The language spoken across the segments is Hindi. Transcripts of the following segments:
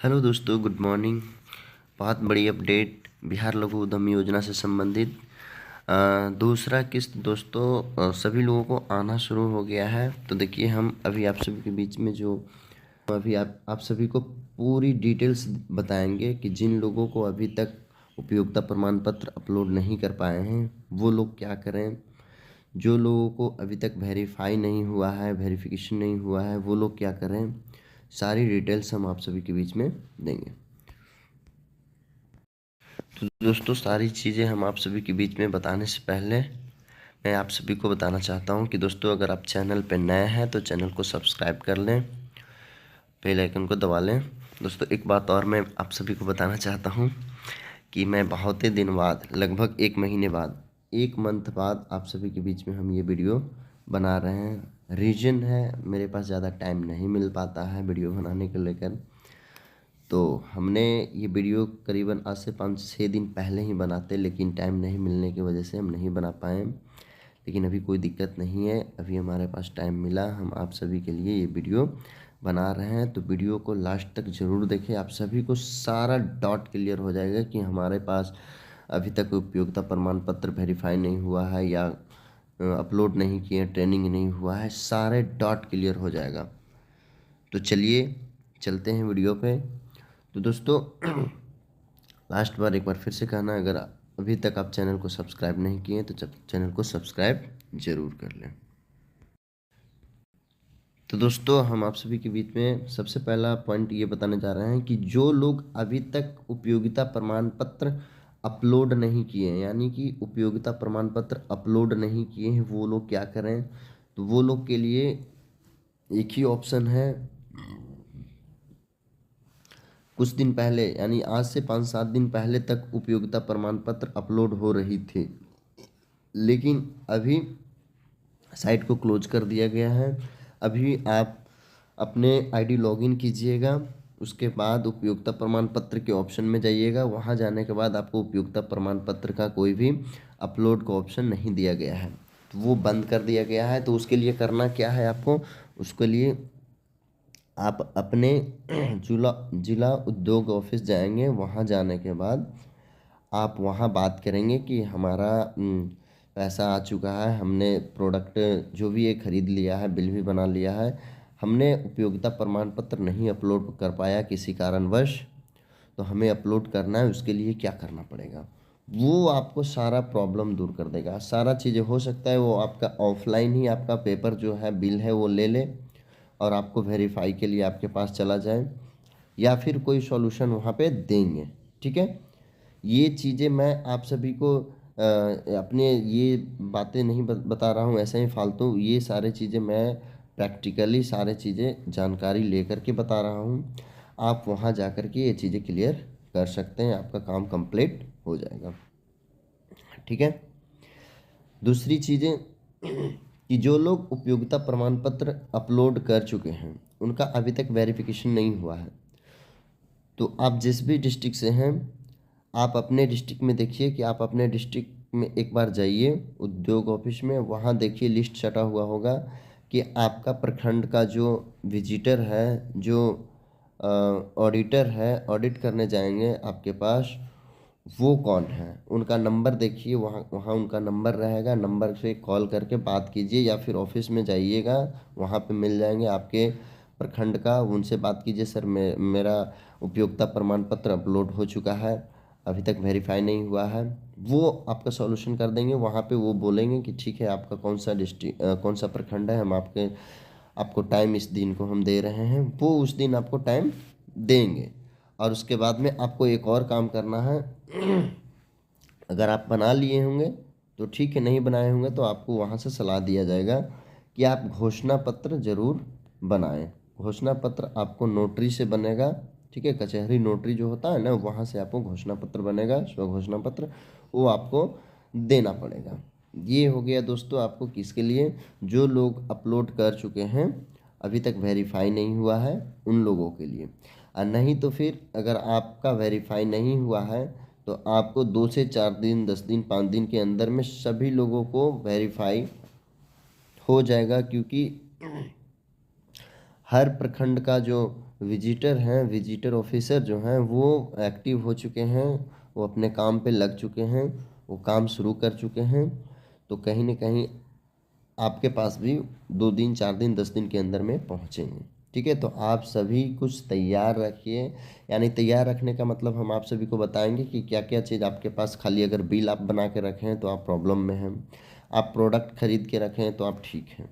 हेलो दोस्तों, गुड मॉर्निंग। बहुत बड़ी अपडेट बिहार लघु उद्यम योजना से संबंधित दूसरा किस्त दोस्तों सभी लोगों को आना शुरू हो गया है। तो देखिए, हम अभी आप सभी के बीच में जो अभी आप सभी को पूरी डिटेल्स बताएंगे कि जिन लोगों को अभी तक उपयोगिता प्रमाण पत्र अपलोड नहीं कर पाए हैं वो लोग क्या करें, जो लोगों को अभी तक वेरीफाई नहीं हुआ है, वेरिफिकेशन नहीं हुआ है, वो लोग क्या करें, सारी डिटेल्स हम आप सभी के बीच में देंगे। तो दोस्तों, सारी चीज़ें हम आप सभी के बीच में बताने से पहले मैं आप सभी को बताना चाहता हूं कि दोस्तों, अगर आप चैनल पर नए हैं तो चैनल को सब्सक्राइब कर लें, बेल आइकन को दबा लें। दोस्तों, एक बात और मैं आप सभी को बताना चाहता हूं कि मैं बहुत ही दिन बाद, लगभग 1 महीने बाद, 1 मंथ बाद आप सभी के बीच में हम ये वीडियो बना रहे हैं। रीज़न है, मेरे पास ज़्यादा टाइम नहीं मिल पाता है वीडियो बनाने को लेकर। तो हमने ये वीडियो करीबन आज से 5-6 दिन पहले ही बनाते, लेकिन टाइम नहीं मिलने की वजह से हम नहीं बना पाए। लेकिन अभी कोई दिक्कत नहीं है, अभी हमारे पास टाइम मिला, हम आप सभी के लिए ये वीडियो बना रहे हैं। तो वीडियो को लास्ट तक ज़रूर देखें, आप सभी को सारा डॉट क्लियर हो जाएगा कि हमारे पास अभी तक उपयोगिता प्रमाण पत्र वेरीफाई नहीं हुआ है या अपलोड नहीं किए, ट्रेनिंग नहीं हुआ है, सारे डॉट क्लियर हो जाएगा। तो चलिए चलते हैं वीडियो पे। तो दोस्तों, लास्ट बार एक बार फिर से कहना, अगर अभी तक आप चैनल को सब्सक्राइब नहीं किए तो चैनल को सब्सक्राइब जरूर कर लें। तो दोस्तों, हम आप सभी के बीच में सबसे पहला पॉइंट ये बताने जा रहे हैं कि जो लोग अभी तक उपयोगिता प्रमाण पत्र अपलोड नहीं किए हैं, यानी कि उपयोगिता प्रमाण पत्र अपलोड नहीं किए हैं, वो लोग क्या करें। तो वो लोग के लिए एक ही ऑप्शन है। कुछ दिन पहले, यानी आज से 5-7 दिन पहले तक उपयोगिता प्रमाण पत्र अपलोड हो रही थी, लेकिन अभी साइट को क्लोज कर दिया गया है। अभी आप अपने आईडी लॉगिन कीजिएगा, उसके बाद उपयोगिता प्रमाण पत्र के ऑप्शन में जाइएगा। वहां जाने के बाद आपको उपयोगिता प्रमाण पत्र का कोई भी अपलोड का ऑप्शन नहीं दिया गया है, तो वो बंद कर दिया गया है। तो उसके लिए करना क्या है आपको, उसके लिए आप अपने जिला जिला उद्योग ऑफिस जाएंगे। वहाँ जाने के बाद आप वहाँ बात करेंगे कि हमारा पैसा आ चुका है, हमने प्रोडक्ट जो भी ये खरीद लिया है, बिल भी बना लिया है, हमने उपयोगिता प्रमाण पत्र नहीं अपलोड कर पाया किसी कारणवश, तो हमें अपलोड करना है, उसके लिए क्या करना पड़ेगा। वो आपको सारा प्रॉब्लम दूर कर देगा। सारा चीज़ें हो सकता है वो आपका ऑफलाइन ही आपका पेपर जो है, बिल है, वो ले ले और आपको वेरीफाई के लिए आपके पास चला जाए, या फिर कोई सॉल्यूशन वहाँ पे देंगे। ठीक है, ये चीज़ें मैं आप सभी को अपने ये बातें नहीं बता रहा हूँ ऐसे ही फालतू, ये सारे चीज़ें मैं प्रैक्टिकली सारे चीज़ें जानकारी लेकर के बता रहा हूँ। आप वहाँ जा कर के ये चीज़ें क्लियर कर सकते हैं, आपका काम कंप्लीट हो जाएगा। ठीक है, दूसरी चीज़ें कि जो लोग उपयोगिता प्रमाण पत्र अपलोड कर चुके हैं उनका अभी तक वेरिफिकेशन नहीं हुआ है। तो आप जिस भी डिस्ट्रिक्ट से हैं, आप अपने डिस्ट्रिक्ट में देखिए कि आप अपने डिस्ट्रिक्ट में एक बार जाइए उद्योग ऑफिस में, वहाँ देखिए लिस्ट छटा हुआ होगा कि आपका प्रखंड का जो विजिटर है, जो ऑडिटर है, ऑडिट करने जाएंगे आपके पास, वो कौन है। उनका नंबर देखिए, वहाँ वहाँ उनका नंबर रहेगा, नंबर से कॉल करके बात कीजिए, या फिर ऑफिस में जाइएगा, वहाँ पे मिल जाएंगे आपके प्रखंड का, उनसे बात कीजिए, सर मेरा उपयोगिता प्रमाण पत्र अपलोड हो चुका है, अभी तक वेरीफाई नहीं हुआ है। वो आपका सॉल्यूशन कर देंगे। वहाँ पे वो बोलेंगे कि ठीक है, आपका कौन सा डिस्ट्रिक्ट, कौन सा प्रखंड है, हम आपको टाइम इस दिन को हम दे रहे हैं। वो उस दिन आपको टाइम देंगे। और उसके बाद में आपको एक और काम करना है। अगर आप बना लिए होंगे तो ठीक है, नहीं बनाए होंगे तो आपको वहाँ से सलाह दिया जाएगा कि आप घोषणा पत्र जरूर बनाएं। घोषणा पत्र आपको नोटरी से बनेगा। ठीक है, कचहरी नोटरी जो होता है ना, वहाँ से आपको घोषणा पत्र बनेगा, स्व घोषणा पत्र, वो आपको देना पड़ेगा। ये हो गया दोस्तों आपको किसके लिए, जो लोग अपलोड कर चुके हैं, अभी तक वेरीफाई नहीं हुआ है, उन लोगों के लिए। और नहीं तो फिर अगर आपका वेरीफाई नहीं हुआ है तो आपको 2 से 4 दिन, 10 दिन, 5 दिन के अंदर में सभी लोगों को वेरीफाई हो जाएगा, क्योंकि हर प्रखंड का जो विजिटर हैं, विजिटर ऑफिसर जो हैं वो एक्टिव हो चुके हैं, वो अपने काम पे लग चुके हैं, वो काम शुरू कर चुके हैं। तो कहीं ना कहीं आपके पास भी 2 दिन 4 दिन 10 दिन के अंदर में पहुंचेंगे। ठीक है, तो आप सभी कुछ तैयार रखिए। यानी तैयार रखने का मतलब हम आप सभी को बताएंगे कि क्या क्या चीज़ आपके पास, खाली अगर बिल आप बना के रखें तो आप प्रॉब्लम में हैं, आप प्रोडक्ट खरीद के रखें तो आप ठीक हैं।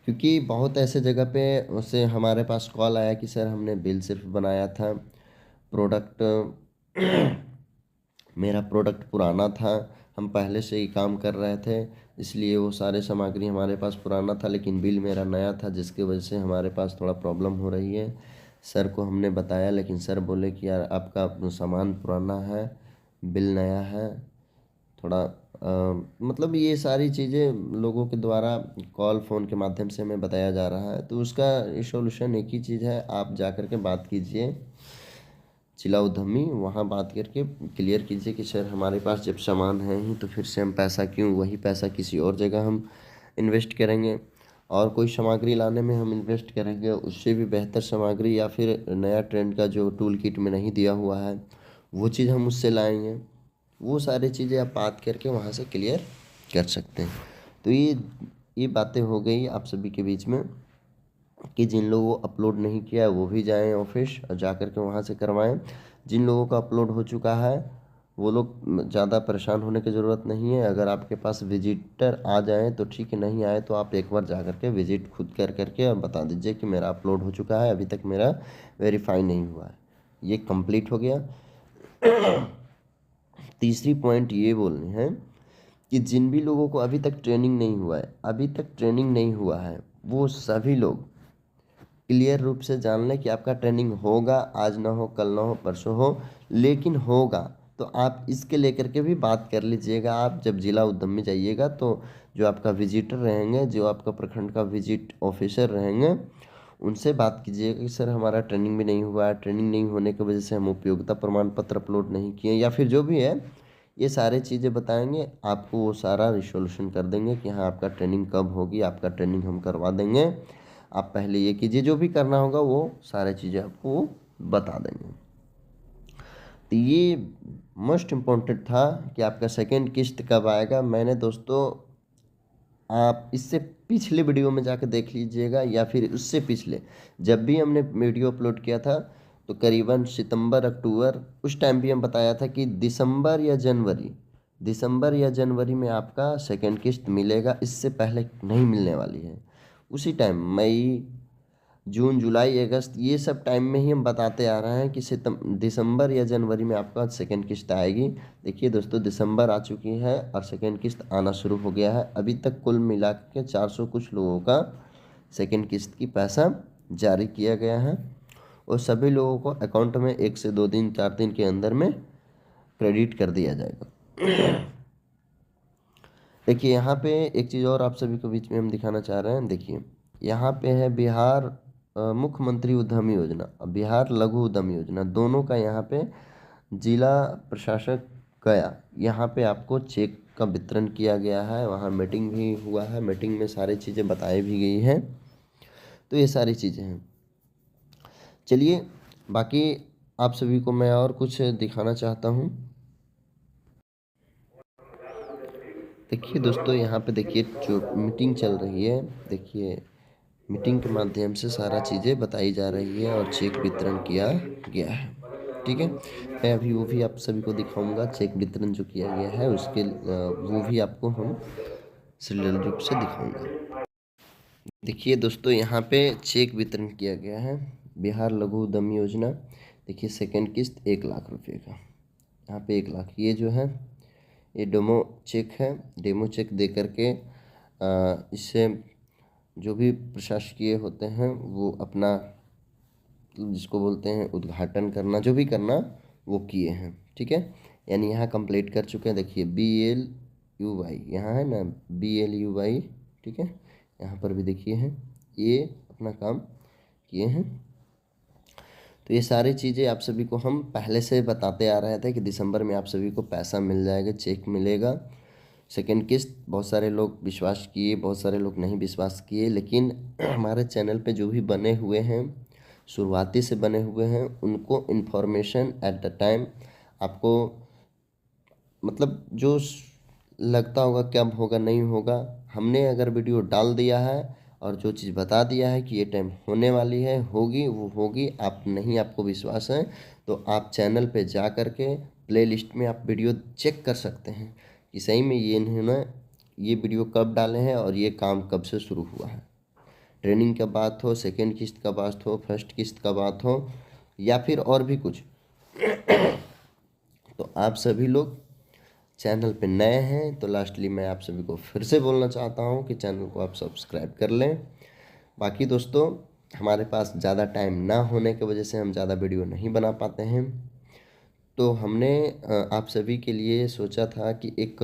क्योंकि बहुत ऐसे जगह पे उससे हमारे पास कॉल आया कि सर हमने बिल सिर्फ बनाया था, प्रोडक्ट मेरा प्रोडक्ट पुराना था, हम पहले से ही काम कर रहे थे, इसलिए वो सारे सामग्री हमारे पास पुराना था, लेकिन बिल मेरा नया था, जिसकी वजह से हमारे पास थोड़ा प्रॉब्लम हो रही है। सर को हमने बताया, लेकिन सर बोले कि यार आपका सामान पुराना है, बिल नया है। थोड़ा मतलब ये सारी चीज़ें लोगों के द्वारा कॉल फ़ोन के माध्यम से हमें बताया जा रहा है। तो उसका सॉल्यूशन एक ही चीज़ है, आप जा कर के बात कीजिए जिला उद्यमी, वहाँ बात करके क्लियर कीजिए कि सर हमारे पास जब सामान है ही तो फिर से हम पैसा क्यों, वही पैसा किसी और जगह हम इन्वेस्ट करेंगे, और कोई सामग्री लाने में हम इन्वेस्ट करेंगे उससे भी बेहतर सामग्री, या फिर नया ट्रेंड का जो टूल किट में नहीं दिया हुआ है वो चीज़ हम उससे लाएंगे। वो सारी चीज़ें आप बात करके वहाँ से क्लियर कर सकते हैं। तो ये बातें हो गई आप सभी के बीच में कि जिन लोगों को अपलोड नहीं किया है वो भी जाएं ऑफिस और जा कर के वहाँ से करवाएं। जिन लोगों का अपलोड हो चुका है वो लोग ज़्यादा परेशान होने की ज़रूरत नहीं है। अगर आपके पास विजिटर आ जाएं तो ठीक है, नहीं आए तो आप एक बार जा कर के विजिट खुद कर करके और बता दीजिए कि मेरा अपलोड हो चुका है, अभी तक मेरा वेरीफाई नहीं हुआ है। ये कंप्लीट हो गया। तीसरी पॉइंट ये बोलनी है कि जिन भी लोगों को अभी तक ट्रेनिंग नहीं हुआ है, अभी तक ट्रेनिंग नहीं हुआ है, वो सभी लोग क्लियर रूप से जान लें कि आपका ट्रेनिंग होगा, आज ना हो, कल ना हो, परसों हो, लेकिन होगा। तो आप इसके लेकर के भी बात कर लीजिएगा। आप जब जिला उद्यम में जाइएगा तो जो आपका विजिटर रहेंगे, जो आपका प्रखंड का विजिट ऑफिसर रहेंगे, उनसे बात कीजिएगा कि सर हमारा ट्रेनिंग भी नहीं हुआ है, ट्रेनिंग नहीं होने की वजह से हम उपयोगिता प्रमाण पत्र अपलोड नहीं किए, या फिर जो भी है, ये सारे चीज़ें बताएंगे आपको, वो सारा रिसोल्यूशन कर देंगे कि हाँ आपका ट्रेनिंग कब होगी, आपका ट्रेनिंग हम करवा देंगे, आप पहले ये कीजिए, जो भी करना होगा वो सारी चीज़ें आपको बता देंगे। तो ये मोस्ट इम्पोर्टेंट था कि आपका सेकंड किस्त कब आएगा। मैंने दोस्तों, आप इससे पिछले वीडियो में जाकर देख लीजिएगा, या फिर उससे पिछले, जब भी हमने वीडियो अपलोड किया था तो करीबन सितंबर अक्टूबर, उस टाइम भी हम बताया था कि दिसंबर या जनवरी में आपका सेकंड किस्त मिलेगा, इससे पहले नहीं मिलने वाली है। उसी टाइम मई जून जुलाई अगस्त ये सब टाइम में ही हम बताते आ रहे हैं कि दिसंबर या जनवरी में आपका सेकंड किस्त आएगी। देखिए दोस्तों, दिसंबर आ चुकी है और सेकंड किस्त आना शुरू हो गया है। अभी तक कुल मिला के 400 कुछ लोगों का सेकंड किस्त की पैसा जारी किया गया है, और सभी लोगों को अकाउंट में 1 से 2 दिन 4 दिन के अंदर में क्रेडिट कर दिया जाएगा। देखिए यहाँ पे एक चीज़ और आप सभी को बीच में हम दिखाना चाह रहे हैं। देखिए यहाँ पे है बिहार मुख्यमंत्री उद्यमी योजना और बिहार लघु उद्यमी योजना, दोनों का यहाँ पे जिला प्रशासक गया, यहाँ पे आपको चेक का वितरण किया गया है। वहाँ मीटिंग भी हुआ है, मीटिंग में सारी चीज़ें बताई भी गई हैं। तो ये सारी चीज़ें हैं। चलिए, बाकी आप सभी को मैं और कुछ दिखाना चाहता हूँ। देखिए दोस्तों, यहाँ पे देखिए जो मीटिंग चल रही है, देखिए मीटिंग के माध्यम से सारा चीज़ें बताई जा रही है और चेक वितरण किया गया है। ठीक है, मैं अभी वो भी आप सभी को दिखाऊंगा, चेक वितरण जो किया गया है उसके वो भी आपको हम सीरियल रूप से दिखाऊंगा। देखिए दोस्तों, यहाँ पे चेक वितरण किया गया है, बिहार लघु उद्यमी योजना। देखिए सेकंड किस्त 1 लाख रुपए का, यहाँ पे 1 लाख, ये जो है ये डेमो चेक है। डेमो चेक दे करके इससे जो भी प्रशासकीय होते हैं वो अपना, जिसको बोलते हैं उद्घाटन करना, जो भी करना वो किए हैं। ठीक है, यानी यहाँ कंप्लीट कर चुके हैं। देखिए BLUY यहाँ है ना, BLUY, ठीक है, यहाँ पर भी देखिए हैं, ये अपना काम किए हैं। तो ये सारी चीज़ें आप सभी को हम पहले से बताते आ रहे थे कि दिसंबर में आप सभी को पैसा मिल जाएगा, चेक मिलेगा। सेकंड किस्त बहुत सारे लोग विश्वास किए, बहुत सारे लोग नहीं विश्वास किए, लेकिन हमारे चैनल पे जो भी बने हुए हैं शुरुआती से बने हुए हैं उनको इन्फॉर्मेशन एट द टाइम आपको मतलब जो लगता होगा कब होगा नहीं होगा, हमने अगर वीडियो डाल दिया है और जो चीज़ बता दिया है कि ये टाइम होने वाली है, होगी, वो होगी। आप नहीं, आपको विश्वास है तो आप चैनल पे जा कर के प्लेलिस्ट में आप वीडियो चेक कर सकते हैं कि सही में ये इन्होंने ये वीडियो कब डाले हैं और ये काम कब से शुरू हुआ है। ट्रेनिंग का बात हो, सेकेंड किस्त का बात हो, फर्स्ट किस्त का बात हो या फिर और भी कुछ, तो आप सभी लोग चैनल पे नए हैं तो लास्टली मैं आप सभी को फिर से बोलना चाहता हूँ कि चैनल को आप सब्सक्राइब कर लें। बाकी दोस्तों, हमारे पास ज़्यादा टाइम ना होने की वजह से हम ज़्यादा वीडियो नहीं बना पाते हैं, तो हमने आप सभी के लिए सोचा था कि एक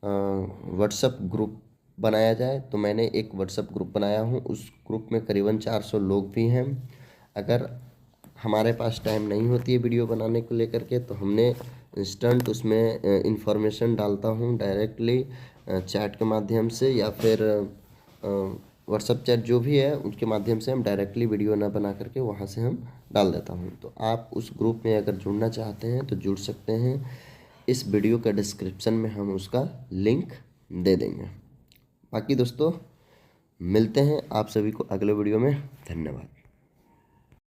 व्हाट्सएप ग्रुप बनाया जाए। तो मैंने एक व्हाट्सएप ग्रुप बनाया हूँ, उस ग्रुप में करीबन 400 लोग भी हैं। अगर हमारे पास टाइम नहीं होती है वीडियो बनाने को लेकर के, तो हमने इंस्टेंट उसमें इंफॉर्मेशन डालता हूँ डायरेक्टली चैट के माध्यम से या फिर व्हाट्सएप चैट जो भी है उसके माध्यम से हम डायरेक्टली वीडियो ना बना करके वहाँ से हम डाल देता हूँ। तो आप उस ग्रुप में अगर जुड़ना चाहते हैं तो जुड़ सकते हैं। इस वीडियो का डिस्क्रिप्शन में हम उसका लिंक दे देंगे। बाकी दोस्तों, मिलते हैं आप सभी को अगले वीडियो में। धन्यवाद।